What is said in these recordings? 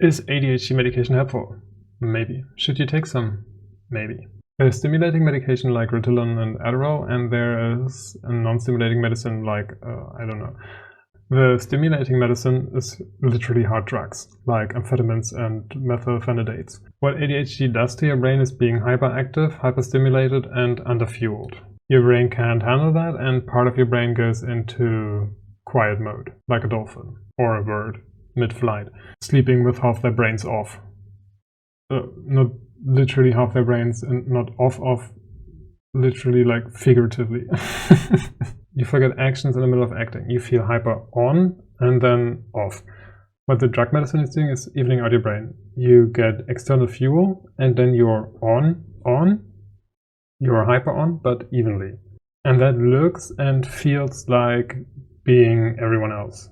Is ADHD medication helpful? Maybe. Should you take some? Maybe. There's stimulating medication like Ritalin and Adderall, and there is a non-stimulating medicine like, I don't know. The stimulating medicine is literally hard drugs, like amphetamines and methylphenidates. What ADHD does to your brain is being hyperactive, hyperstimulated, and underfueled. Your brain can't handle that, and part of your brain goes into quiet mode, like a dolphin or a bird, mid-flight, sleeping with half their brains off. Not literally half their brains, and not off, literally, like figuratively. You forget actions in the middle of acting. You feel hyper on and then off. What the drug medicine is doing is evening out your brain. You get external fuel and then you're on, you're hyper on, but evenly. And that looks and feels like being everyone else.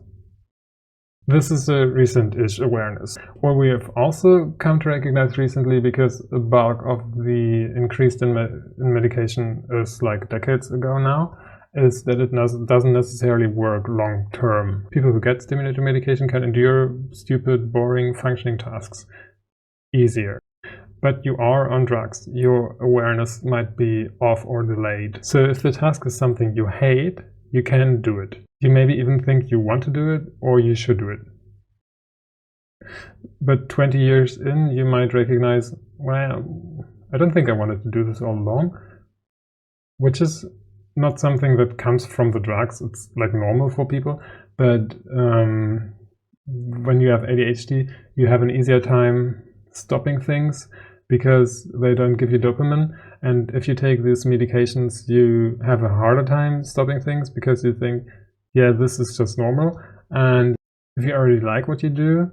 This is a recent-ish awareness. What we have also come to recognize recently, because the bulk of the increase in medication is like decades ago now, is that it doesn't necessarily work long-term. People who get stimulating medication can endure stupid, boring, functioning tasks easier. But you are on drugs. Your awareness might be off or delayed. So if the task is something you hate, you can do it. You maybe even think you want to do it, or you should do it. But 20 years in, you might recognize, well, I don't think I wanted to do this all along, which is not something that comes from the drugs. It's like normal for people, but when you have ADHD, you have an easier time stopping things because they don't give you dopamine. And if you take these medications, you have a harder time stopping things because you think, yeah, this is just normal. And if you already like what you do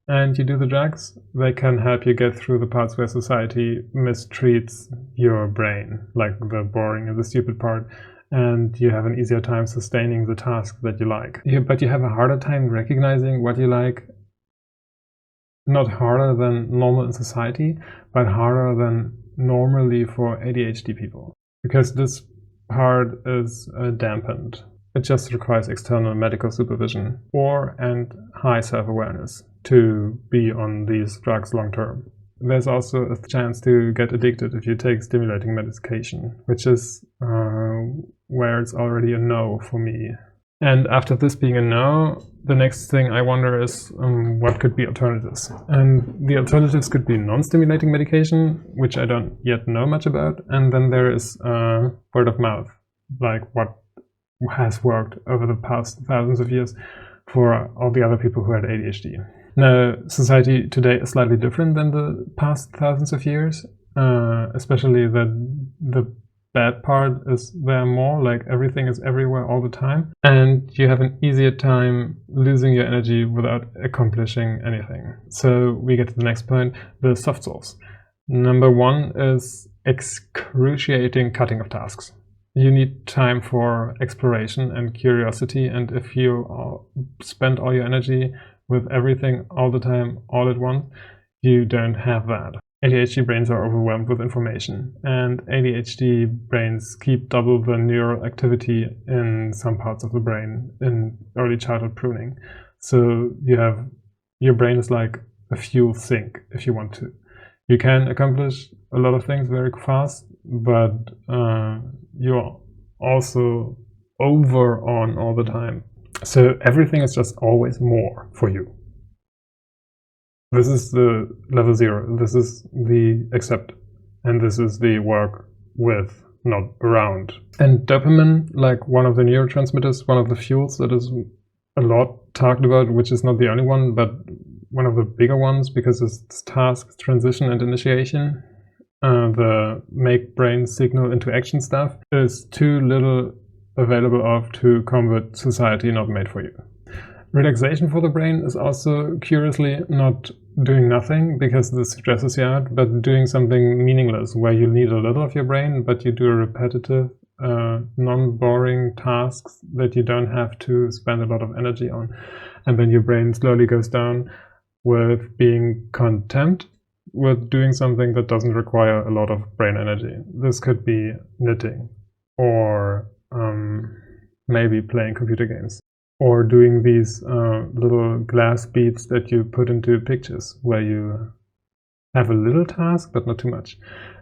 and you do the drugs, they can help you get through the parts where society mistreats your brain, like the boring and the stupid part, and you have an easier time sustaining the task that you like. But you have a harder time recognizing what you like, not harder than normal in society, but harder than normally for ADHD people, because this part is dampened. It just requires external medical supervision and high self-awareness to be on these drugs long term. There's also a chance to get addicted if you take stimulating medication, which is where it's already a no for me. And after this being a no, the next thing I wonder is what could be alternatives. And the alternatives could be non-stimulating medication, which I don't yet know much about. And then there is word of mouth, like what has worked over the past thousands of years for all the other people who had ADHD. Now, society today is slightly different than the past thousands of years, especially that the bad part is there more, like everything is everywhere all the time, and you have an easier time losing your energy without accomplishing anything. So we get to the next point, the soft souls. Number one is excruciating cutting of tasks. You need time for exploration and curiosity, and if you spend all your energy with everything all the time, all at once, you don't have that. ADHD brains are overwhelmed with information, and ADHD brains keep double the neural activity in some parts of the brain in early childhood pruning. So your brain is like a fuel sink if you want to. You can accomplish a lot of things very fast, but you're also over on all the time. So everything is just always more for you. This is the level 0. This is the accept. And this is the work with, not around. And dopamine, like one of the neurotransmitters, one of the fuels that is a lot talked about, which is not the only one, but one of the bigger ones, because it's task, transition, and initiation. The make brain signal into action stuff is too little available of to combat society not made for you. Relaxation for the brain is also curiously not doing nothing because this stresses you out, but doing something meaningless where you need a little of your brain, but you do a repetitive, non-boring tasks that you don't have to spend a lot of energy on. And then your brain slowly goes down with being content with doing something that doesn't require a lot of brain energy. This could be knitting or maybe playing computer games. or doing these little glass beads that you put into pictures where you have a little task but not too much.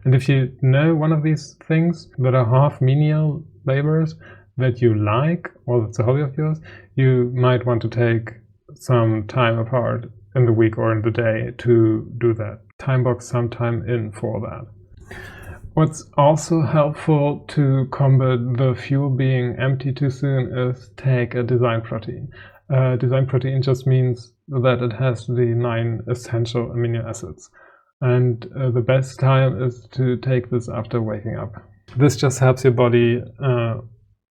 And if you know one of these things that are half menial labors that you like, or that's a hobby of yours, you might want to take some time apart in the week or in the day to do that. Time box some time in for that. What's also helpful to combat the fuel being empty too soon is take a design protein. Design protein just means that it has the 9 essential amino acids. And the best time is to take this after waking up. This just helps your body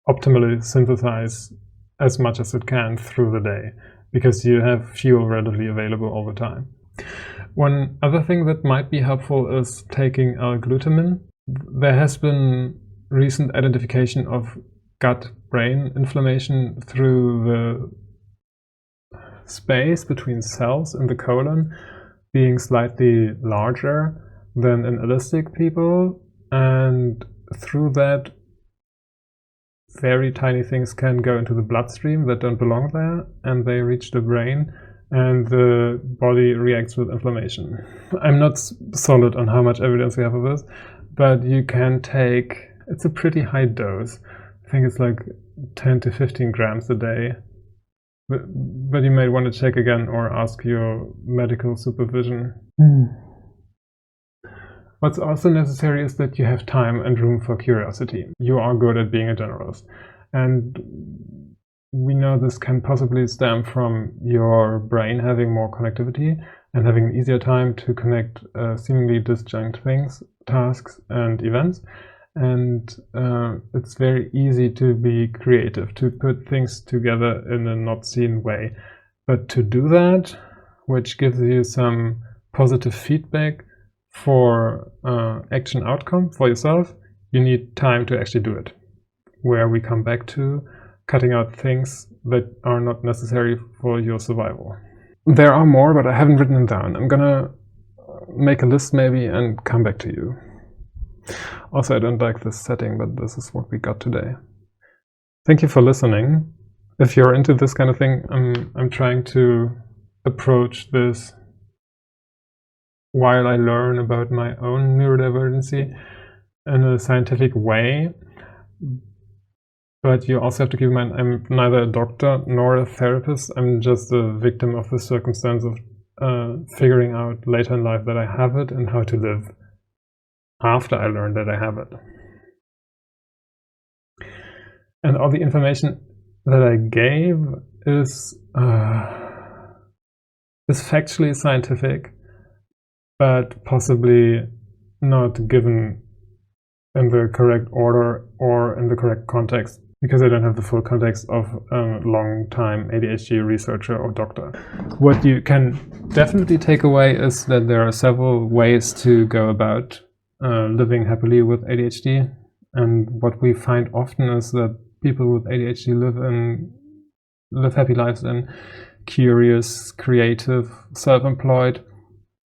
optimally synthesize as much as it can through the day, because you have fuel readily available all the time. One other thing that might be helpful is taking L-glutamine. There has been recent identification of gut-brain inflammation through the space between cells in the colon being slightly larger than in allistic people, and through that very tiny things can go into the bloodstream that don't belong there, and they reach the brain, and the body reacts with inflammation. I'm not solid on how much evidence we have of this, but you can take, it's a pretty high dose. I think it's like 10 to 15 grams a day. But you may want to check again or ask your medical supervision. What's also necessary is that you have time and room for curiosity. You are good at being a generalist. And we know this can possibly stem from your brain having more connectivity and having an easier time to connect seemingly disjunct things, tasks, and events. And it's very easy to be creative, to put things together in a not seen way. But to do that, which gives you some positive feedback for action outcome for yourself, you need time to actually do it. Where we come back to cutting out things that are not necessary for your survival. There are more, but I haven't written them down. I'm gonna make a list maybe and come back to you. Also, I don't like this setting, but this is what we got today. Thank you for listening. If you're into this kind of thing, I'm trying to approach this while I learn about my own neurodivergency in a scientific way. But you also have to keep in mind, I'm neither a doctor nor a therapist. I'm just a victim of the circumstance of figuring out later in life that I have it and how to live after I learned that I have it. And all the information that I gave is factually scientific, but possibly not given in the correct order or in the correct context, because I don't have the full context of a long-time ADHD researcher or doctor. What you can definitely take away is that there are several ways to go about living happily with ADHD, and what we find often is that people with ADHD live happy lives in curious, creative, self-employed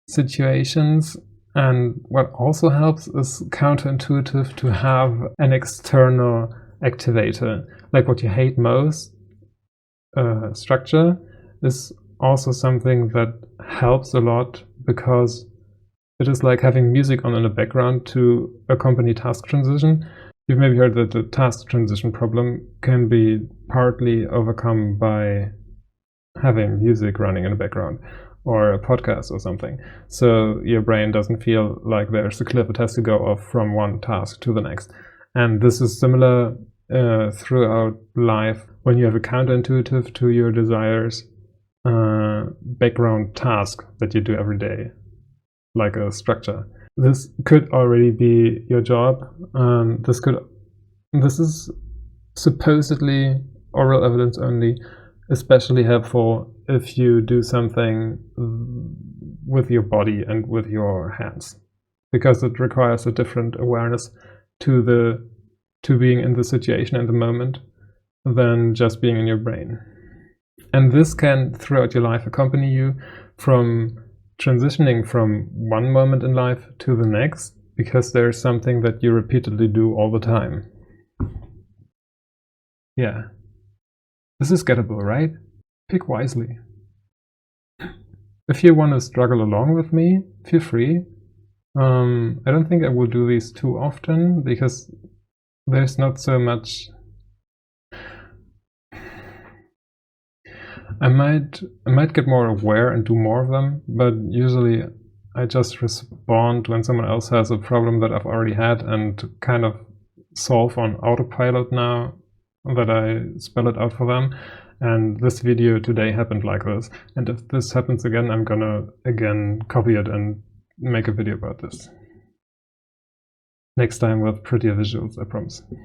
situations. And what also helps is counterintuitive to have an external activator, like what you hate most. Structure is also something that helps a lot, because it is like having music on in the background to accompany task transition. You've maybe heard that the task transition problem can be partly overcome by having music running in the background, or a podcast or something. So your brain doesn't feel like there's a cliff it has to go off from one task to the next. And this is similar throughout life when you have a counterintuitive to your desires background task that you do every day, like a structure. This could already be your job. This is supposedly oral evidence only, especially helpful if you do something with your body and with your hands, because it requires a different awareness to being in the situation and the moment than just being in your brain. And this can throughout your life accompany you from transitioning from one moment in life to the next, because there's something that you repeatedly do all the time. Yeah. This is gettable, right? Pick wisely. If you want to struggle along with me, feel free. I don't think I will do these too often because there's not so much. I might get more aware and do more of them, but usually I just respond when someone else has a problem that I've already had and kind of solve on autopilot now that I spell it out for them. And this video today happened like this. And if this happens again, I'm gonna again copy it and make a video about this. Next time with prettier visuals, I promise.